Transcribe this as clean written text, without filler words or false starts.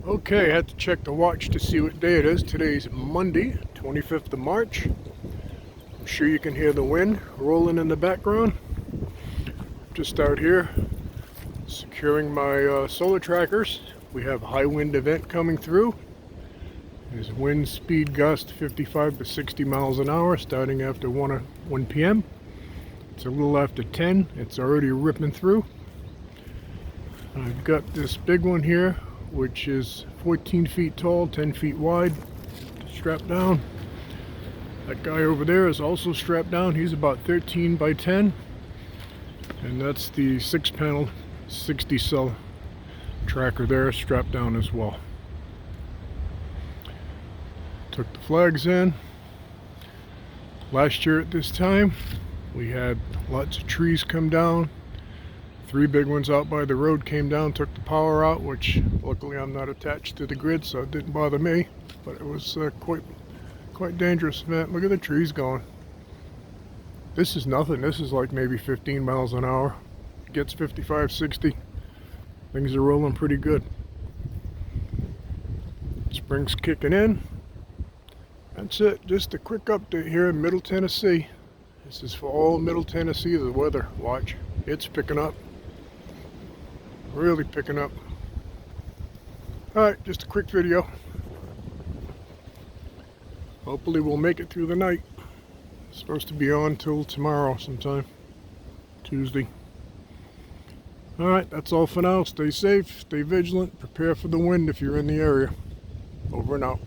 Okay, I had to check the watch to see what day it is. Today's Monday, 25th of March. I'm sure you can hear the wind rolling in the background. Just out here securing my solar trackers. We have a high wind event coming through. There's wind speed gust 55 to 60 miles an hour starting after 1 p.m. It's a little after 10. It's already ripping through. I've got this big one here, which is 14 feet tall, 10 feet wide, strapped down. That guy over there is also strapped down. He's about 13 by 10. And that's the 6-panel, 60 cell tracker there, strapped down as well. Took the flags in. Last year at this time, we had lots of trees come down. 3 big ones out by the road came down, took the power out, which luckily I'm not attached to the grid, so it didn't bother me. But it was quite dangerous event. Look at the trees going. This is nothing. This is like maybe 15 miles an hour. It gets 55, 60. Things are rolling pretty good. Spring's kicking in. That's it. Just a quick update here in Middle Tennessee. This is for all Middle Tennessee, the weather watch. It's picking up. Really picking up. Alright, just a quick video. Hopefully we'll make it through the night. It's supposed to be on till tomorrow sometime. Tuesday. Alright, that's all for now. Stay safe, stay vigilant, prepare for the wind if you're in the area. Over and out.